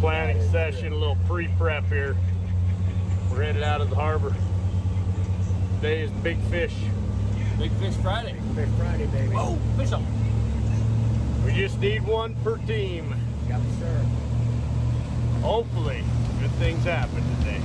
planning session, a little pre-prep here. We're headed out of the harbor. Today is Big Fish. Big Fish Friday. Big Friday, baby. Oh, fish on. We just need one per team. Yep, sir. Hopefully, good things happen today.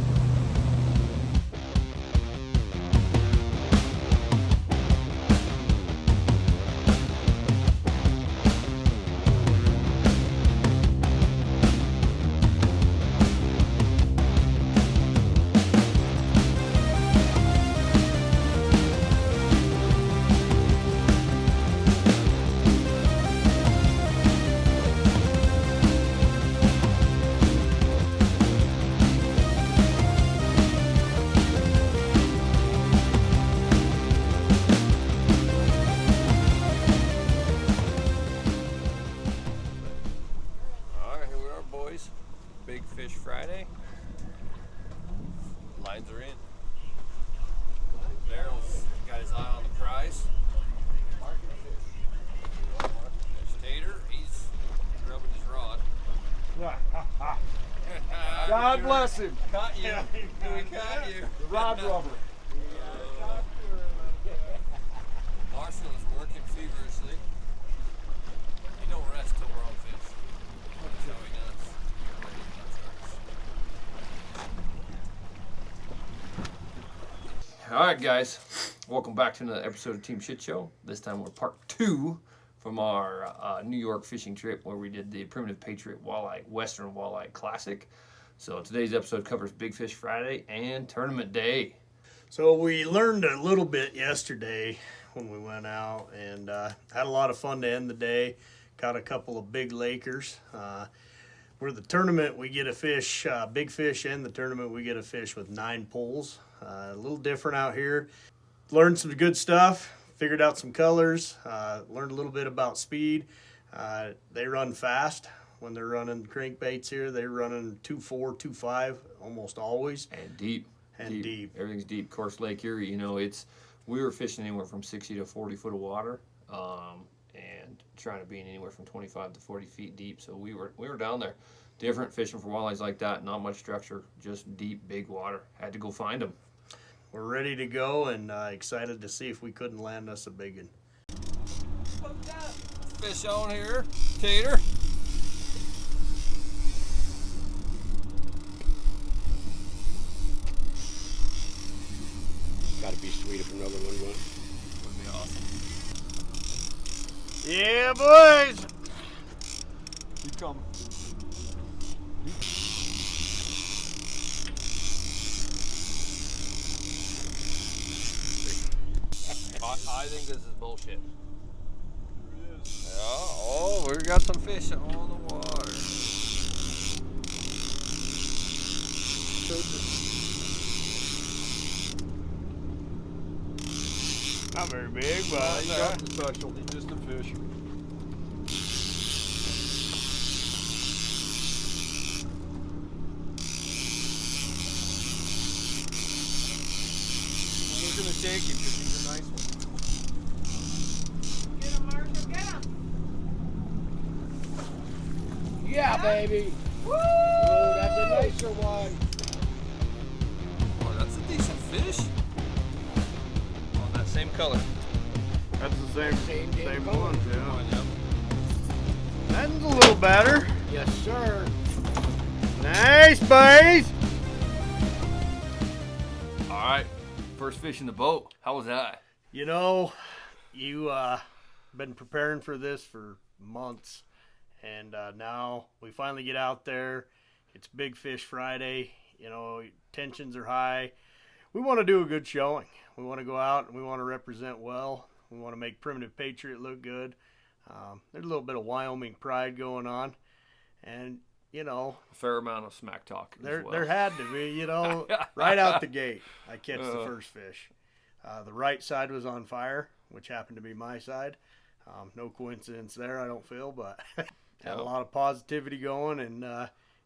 Big Fish Friday. Lines are in. Daryl's got his eye on the prize. There's Tater. He's rubbing his rod. God bless him. Caught you. We caught you. The rod rubber. Marshall is working feverishly. He don't rest till we're on fish. That's how he does. Alright guys, welcome back to another episode of Team Shit Show. This time we're part 2 from our New York fishing trip where we did the Primitive Patriot Western Walleye Classic. So today's episode covers Big Fish Friday and Tournament Day. So we learned a little bit yesterday when we went out and had a lot of fun to end the day. Caught a couple of big Lakers. Where the tournament we get a fish, big fish, and the tournament we get a fish with 9 pulls. A little different out here. Learned some good stuff, figured out some colors, learned a little bit about speed. They run fast when they're running crankbaits here. They're running 2.4, 2.5 almost always. And deep. And deep. Everything's deep. Of course, Lake Erie, you know, we were fishing anywhere from 60 to 40 foot of water, and trying to be anywhere from 25 to 40 feet deep. So we were down there. Different fishing for walleyes like that, not much structure, just deep, big water. Had to go find them. We're ready to go and excited to see if we couldn't land us a big one. Fish on here, Tater. Gotta be sweet if another one went. Would be awesome. Yeah, boys. Keep coming. I think this is bullshit. It is. Yeah, oh, we got some fish on the water. Not very big, but he's nothing special. He's just a fish. We're gonna take him because he's a nice one. Get him, Marshall, get him! Yeah, baby. Woo! That's a nicer one. Oh, that's a decent fish. Oh, that same color. That's the same color. ones, yeah. Oh, yep. That's a little better. Yes, sir. Nice, boys. All right, first fish in the boat. How was that? You know, you been preparing for this for months, and now we finally get out there. It's Big Fish Friday. You know, tensions are high. We want to do a good showing. We want to go out and we want to represent well. We want to make Primitive Patriot look good. There's a little bit of Wyoming pride going on, and you know, A fair amount of smack talk as well. there had to be, you know, right out the gate. I catch the first fish. The right side was on fire, which happened to be my side. No coincidence there, I don't feel, but had a lot of positivity going, and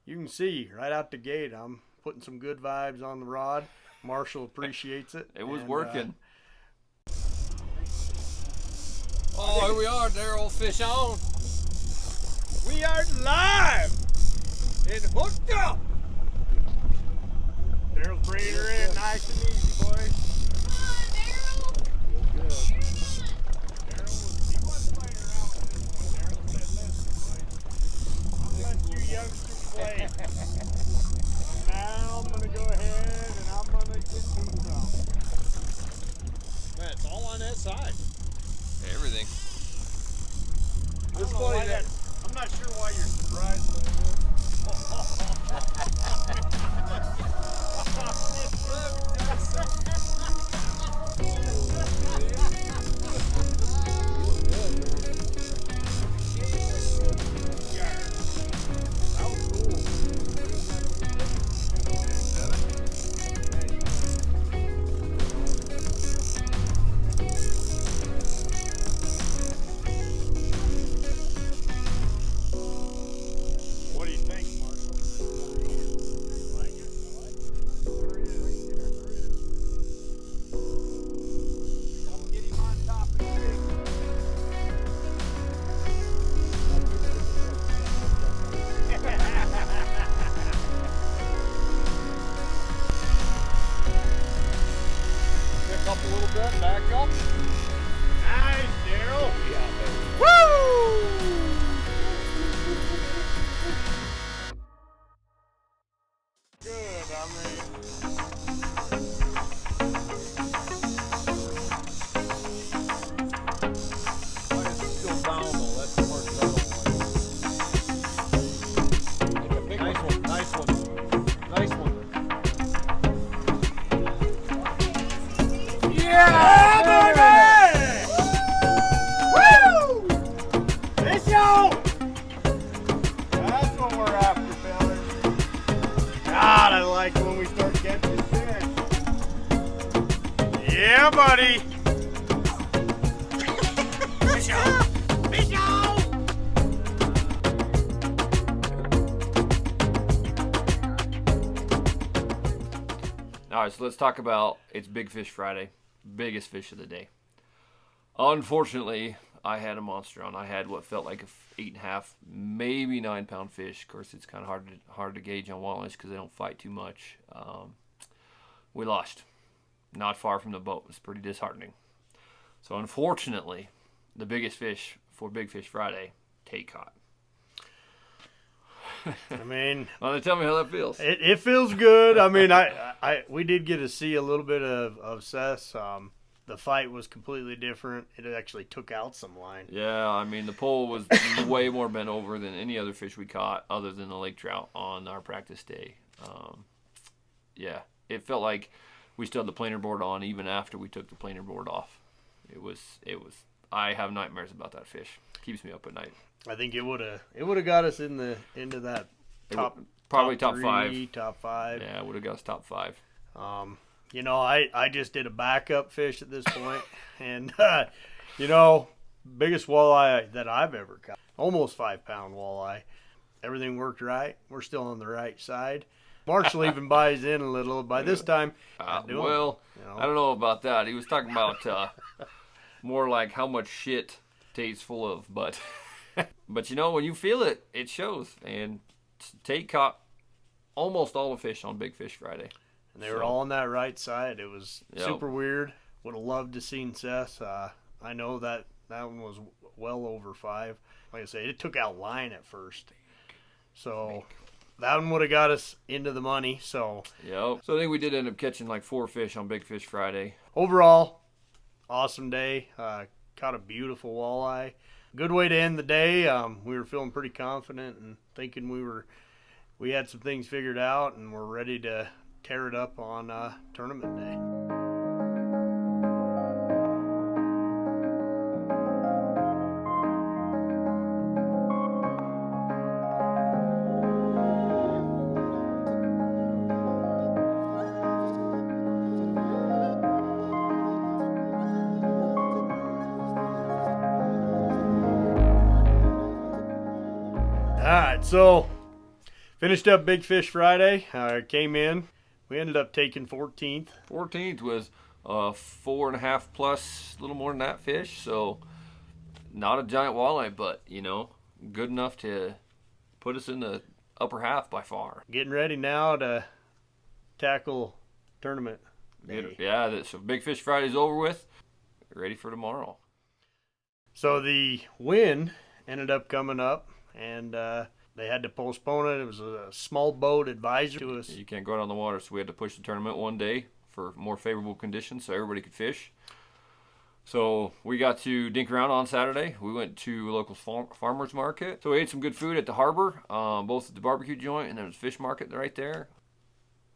you can see right out the gate, I'm putting some good vibes on the rod. Marshall appreciates it. It was working. Oh, here we are, Daryl. Fish on. We are live Getting hooked up. Daryl's bringing her in nice and easy, boys. He wasn't playing around with this one. Daryl said, listen, boys, I'm letting you youngsters play. And now I'm going to go ahead and I'm going to get me some. Man, it's all on that side. Everything. This funny that I'm not sure why you're surprised by this. What do you think, Marshall? Like it? There he is. Don't get him on top of the tree. pick up a little bit, back up. Nice, Daryl. Yeah, baby. Woo! Good, I mean. Why is it still down though? That's the part that I don't like. Like a big nice one, nice one. Nice one. Yeah, baby! Woo! Let's go! That's what we're after, fellas. God, I like when we start catching fish. Yeah, buddy. Fish on! Fish on! All right, so let's talk about it's Big Fish Friday, biggest fish of the day. Unfortunately, I had a monster on. I had what felt like a 8.5, maybe 9 pound fish. Of course, it's kind of hard to gauge on walleyes because they don't fight too much. We lost, not far from the boat. It was pretty disheartening. So unfortunately, the biggest fish for Big Fish Friday, Tate caught. I mean, Well, tell me how that feels. it feels good. I mean, we did get to see a little bit of Seth. The fight was completely different. It actually took out some line. Yeah, I mean, the pole was way more bent over than any other fish we caught other than the lake trout on our practice day. Yeah, it felt like we still had the planer board on even after we took the planer board off. It was. I have nightmares about that fish. Keeps me up at night. I think it would have got us into that Probably top top three, 5. top 5. Yeah, it would have got us top 5. You know, I just did a backup fish at this point, and biggest walleye that I've ever caught, almost 5 pound walleye. Everything worked right. We're still on the right side. Marshall even buys in a little. By this time, Well, I don't know about that. He was talking about more like how much shit Tate's full of, but but when you feel it, it shows. And Tate caught almost all the fish on Big Fish Friday. And they were all on that right side. It was super weird. Would have loved to seen Seth. I know that one was well over 5. Like I say, it took out line at first. So that one would have got us into the money. So I think we did end up catching like 4 fish on Big Fish Friday. overall, awesome day. Caught a beautiful walleye. Good way to end the day. We were feeling pretty confident and thinking we had some things figured out and we're ready to tear it up on tournament day. All right, so finished up Big Fish Friday. Came in. We ended up taking 14th. 14th was 4.5 plus, a little more than that fish. So not a giant walleye, but good enough to put us in the upper half by far. Getting ready now to tackle tournament day. Yeah, so Big Fish Friday's over with. Ready for tomorrow. So the wind ended up coming up, and they had to postpone it. It was a small boat advisory to us. You can't go out on the water, so we had to push the tournament one day for more favorable conditions so everybody could fish. So we got to dink around on Saturday. We went to a local farmer's market. So we ate some good food at the harbor, both at the barbecue joint and there was a fish market right there.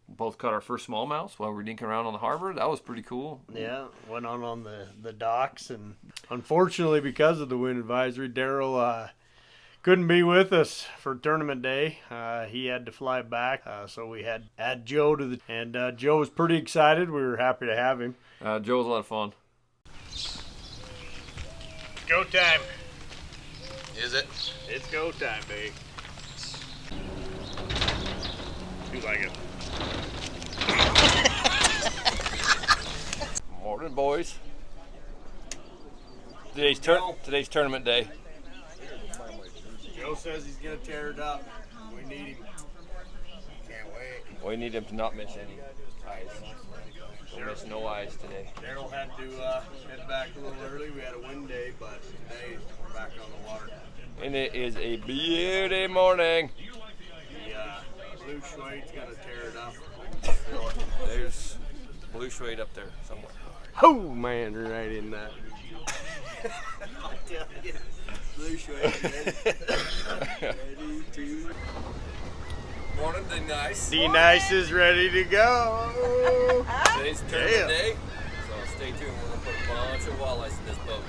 Both caught our first smallmouth while we were dinking around on the harbor. That was pretty cool. Yeah, went on the docks, and unfortunately because of the wind advisory, Daryl couldn't be with us for tournament day. He had to fly back, so we had to add Joe to the, and Joe was pretty excited. We were happy to have him. Joe was a lot of fun. Go time. Is it? It's go time, babe. You like it? Morning, boys. Today's tournament day. Joe says he's gonna tear it up. We need him. Can't wait. We need him to not miss any eyes. Don't miss no eyes today. Daryl had to head back a little early. We had a wind day, but today we're back on the water. And it is a beauty morning. The blue schwade's gonna tear it up. There's blue suede up there somewhere. Oh man, right in that. I'll tell you. Blue schwade. Ready to. Morning, D-Nice. D-Nice is ready to go. Today's tournament day, so stay tuned. We're going to put a bunch of walleyes in this boat.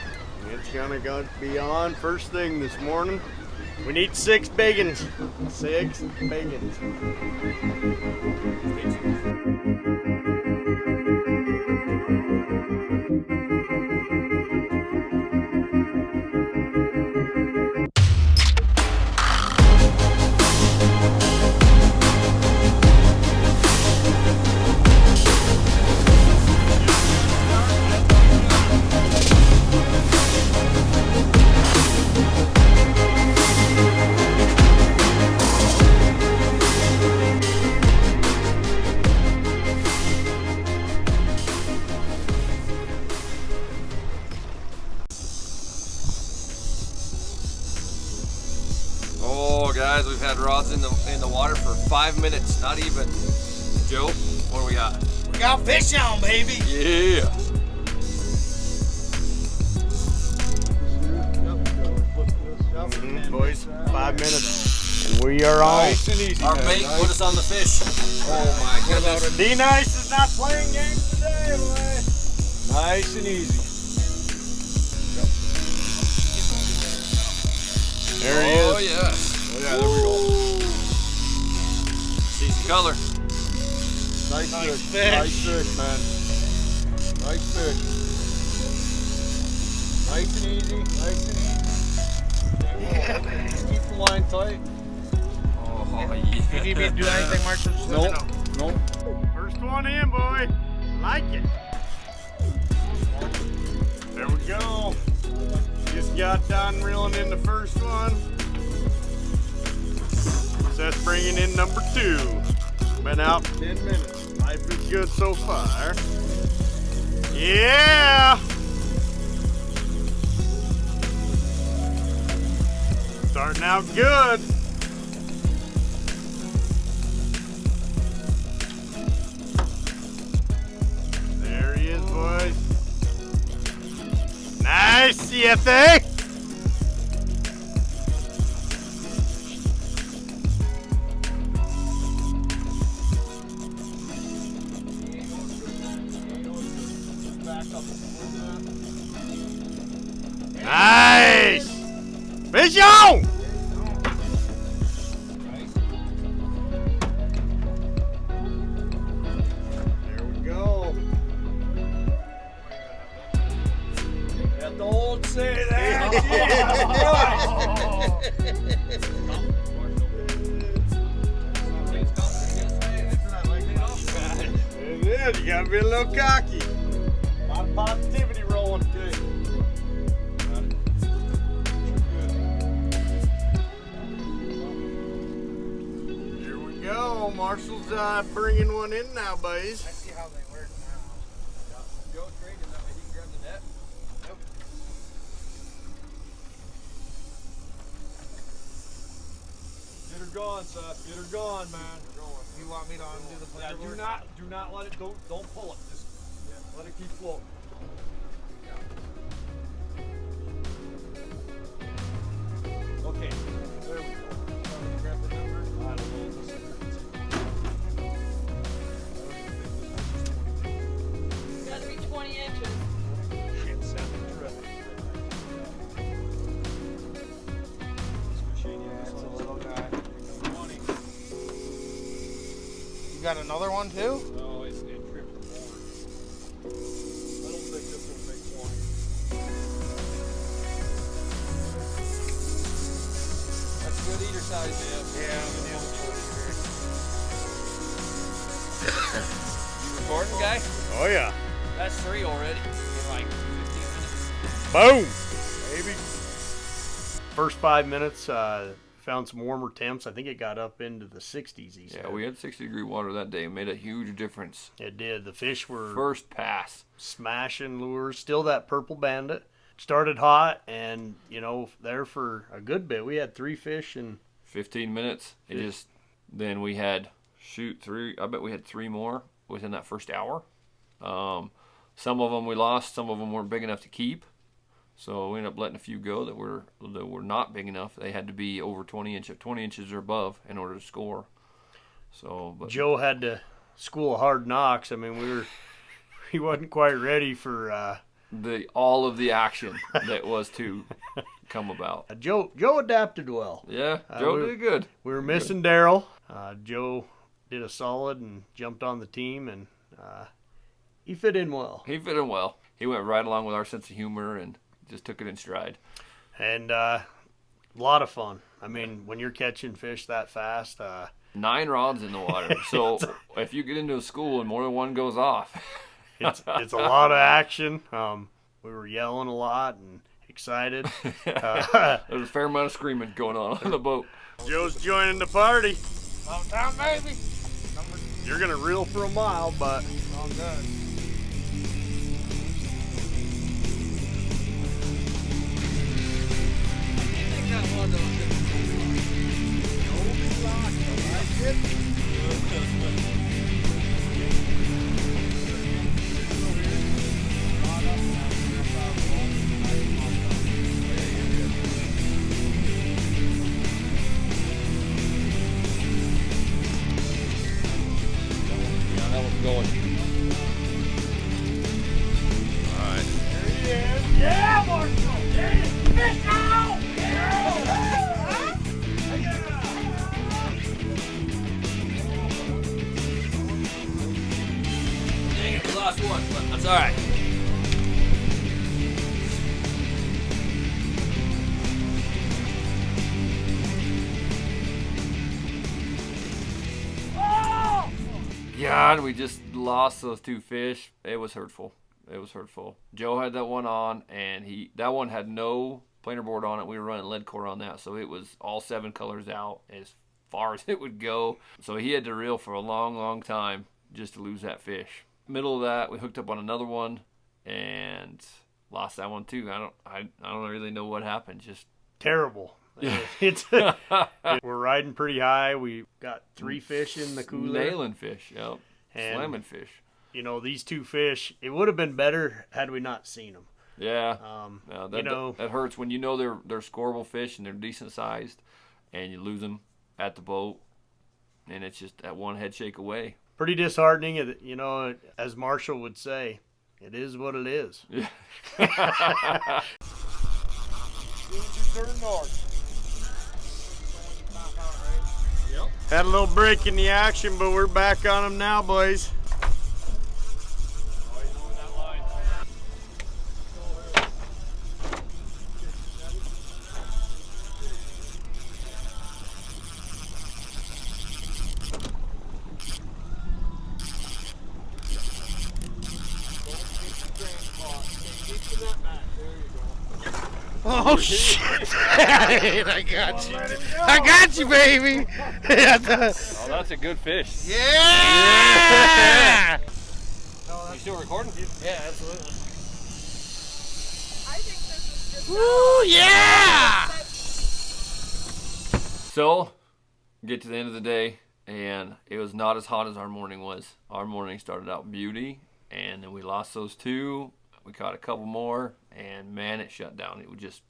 It's gonna be on first thing this morning. We need 6 big uns. 6 big uns. Stay tuned. Guys, we've had rods in the water for 5 minutes, not even. Joe, what do we got? We got fish on, baby. Yeah. Boys, 5 minutes. And we are on. Nice and easy. Our bait put us on the fish. Oh my goodness. D-Nice is not playing games today, boy. Nice and easy. There he is. Oh yes. Oh yeah, there we go. See the color. Nice fish. Nice fish, man. Nice fish. Nice and easy. Nice and easy. Yeah, man. Keep the line tight. Oh yeah. You need me to do anything, Marshall? Nope. First one in, boy. Like it. There we go. Just got done reeling in the first one. That's bringing in number 2. Been out 10 minutes. Life is good so far. Yeah! Starting out good. There he is, boys. Nice, CFA! Nice! Fish on! There we go. Got the old say that. Yeah, you gotta be a little cocky. A lot of positivity rolling today. go. Marshall's bringing one in now, boys. I see how they work now. Joe's great enough that he can grab the net. Yep. Get her gone, Seth. Get her gone, man. You want me to undo the Yeah, planer board? do not let it. Don't pull it. Just let it keep floating. Okay. There we go. Grab the number. I don't know. This is Gotta be 20 inches. shit. Sounded terrific. Yeah, it's a little guy. You got another one too? No, it tripped the board. I don't think this will make 20. That's a good eater size, man. Yeah. You recording, guy? Oh, yeah. That's 3 already in like 15 minutes. Boom. Baby. First 5 minutes, found some warmer temps. I think it got up into the 60s, he said. Yeah, we had 60-degree water that day. It made a huge difference. It did. The fish were First pass. smashing lures. Still that purple bandit. Started hot, and, you know, there for a good bit. We had 3 fish and 15 minutes. Then we had, 3. I bet we had 3 more within that first hour. Some of them we lost. Some of them weren't big enough to keep. So we ended up letting a few go that were not big enough. They had to be over 20 inches or above in order to score. So, but Joe had to school of hard knocks. I mean, he wasn't quite ready for all of the action that was to come about. Joe adapted well. Yeah, Joe did good. We were missing Daryl. Joe did a solid and jumped on the team, and he fit in well. He fit in well. He went right along with our sense of humor and just took it in stride. And a lot of fun. I mean, when you're catching fish that fast. 9 rods in the water. So if you get into a school and more than one goes off. It's a lot of action. We were yelling a lot and excited. There's a fair amount of screaming going on the boat. Joe's joining the party. About time, baby. You're going to reel for a mile, but All good. Yeah, that one's going. All right. Yeah, Marshall. Yeah, fish out. Dang it, we lost one, but that's all right. God, we just lost those 2 fish. It was hurtful. Joe had that one on, and that one had no planer board on it. We were running lead core on that, so it was all 7 colors out as far as it would go. So he had to reel for a long, long time just to lose that fish. Middle of that, we hooked up on another one and lost that one too. I don't really know what happened. Just terrible. It's we're riding pretty high. We got 3 fish in the cooler. nailing fish, yep. And, slamming fish. You know, these 2 fish, it would have been better had we not seen them. Yeah. that That hurts when you know they're scoreable fish and they're decent sized, and you lose them at the boat, and it's just that one head shake away. Pretty disheartening. You know, as Marshall would say, it is what it is. Yeah. Turn north. Yep. Had a little break in the action, but we're back on them now, boys. Oh, he's on that line. Oh, Oh, shit. I got you. I got you, baby. Oh, that's a good fish. Yeah. You still recording? Yeah, absolutely. I think this is just. Woo, yeah. So, get to the end of the day, and it was not as hot as our morning was. Our morning started out beauty, and then we lost those two. We caught a couple more, and man, it shut down. It was just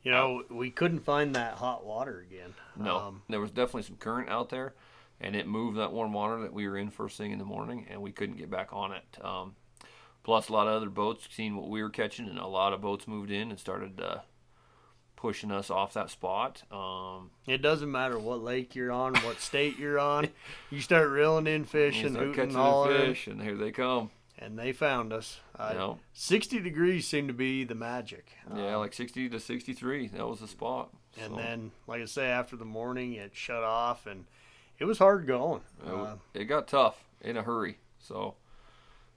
You know, we couldn't find that hot water again. no. There was definitely some current out there, and it moved that warm water that we were in first thing in the morning, and we couldn't get back on it. Plus, a lot of other boats seen what we were catching, and a lot of boats moved in and started pushing us off that spot. It doesn't matter what lake you're on, what state you're on. You start reeling in fish We and start hooting and catching the hollering, fish, and here they come. and they found us. Yep. 60 degrees seemed to be the magic. Yeah, like 60 to 63. That was the spot. And So, then, like I say, after the morning, it shut off, and it was hard going. it got tough in a hurry. So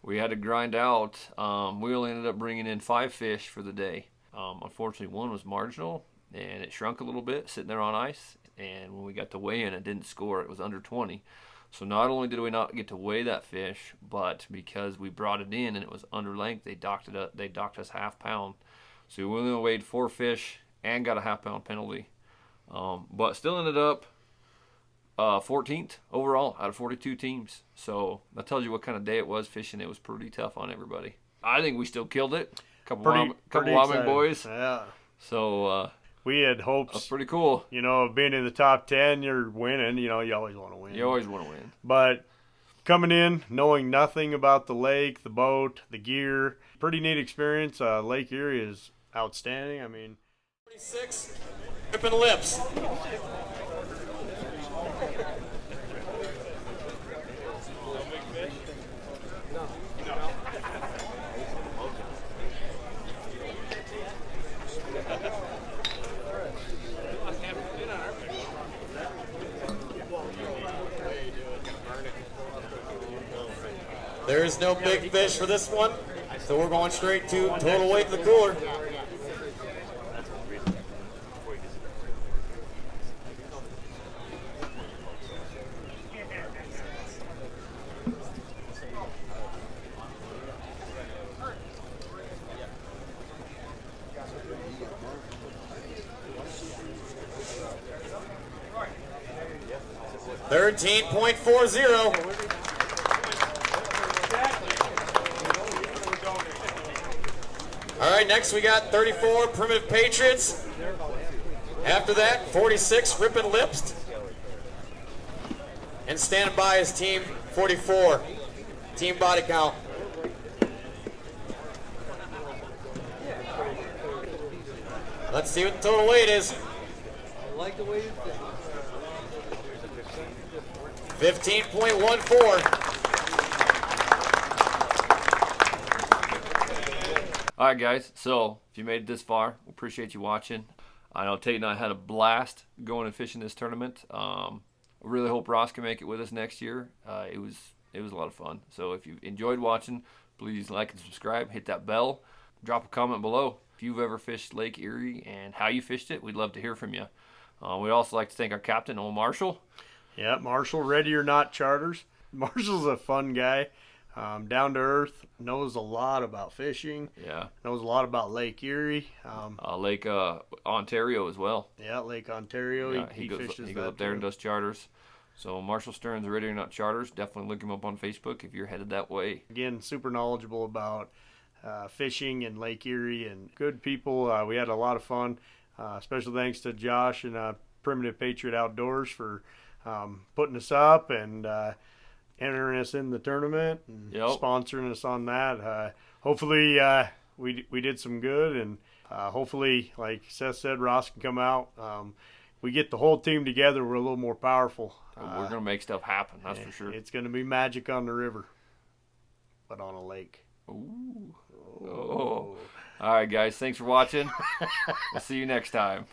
we had to grind out. We only ended up bringing in 5 fish for the day. Unfortunately, one was marginal, and it shrunk a little bit sitting there on ice. And when we got to weigh in, it didn't score. It was under 20. So not only did we not get to weigh that fish, but because we brought it in and it was under length, they docked it up. They docked us half pound. So we only weighed 4 fish and got a half pound penalty. But still ended up 14th overall out of 42 teams. So that tells you what kind of day it was fishing. It was pretty tough on everybody. I think we still killed it. Couple Pretty Wyoming excited. boys. Yeah. So We had that's hopes, pretty cool. you know, of being in the top 10, you're winning. You know, you always want to win. You always want to win. But coming in, knowing nothing about the lake, the boat, the gear, pretty neat experience. Lake Erie is outstanding. I mean, 46, ripping lips. There is no big fish for this one, so we're going straight to total weight in the cooler. $13.40. All right, next we got 34 Primitive Patriots. After that, 46 Rippin' Lips. And standing by is team 44. Team body count. Let's see what the total weight is. 15.14. All right, guys. So if you made it this far, we appreciate you watching. I know Tate and I had a blast going and fishing this tournament. I really hope Ross can make it with us next year. It was a lot of fun. So if you enjoyed watching, please like and subscribe. Hit that bell. Drop a comment below if you've ever fished Lake Erie and how you fished it. We'd love to hear from you. We'd also like to thank our captain, old Marshall. yeah, Marshall, Ready or Not Charters. Marshall's a fun guy. Down to earth, knows a lot about fishing, Yeah. knows a lot about Lake Erie. Lake Ontario as well. Yeah, Lake Ontario. Yeah, he goes fishes he that goes up there and too. does charters. So Marshall Stearns, Ready or Not Charters. Definitely look him up on Facebook if you're headed that way. Again, super knowledgeable about fishing in Lake Erie and good people. We had a lot of fun. Special thanks to Josh and Primitive Patriot Outdoors for putting us up and entering us in the tournament and Yep. sponsoring us on that. Hopefully we did some good, and hopefully, like Seth said, Ross can come out. We get the whole team together, we're a little more powerful. We're gonna make stuff happen. That's for sure. It's going to be magic on the river, but on a lake. Ooh. Oh. All right, guys. Thanks for watching. We'll see you next time.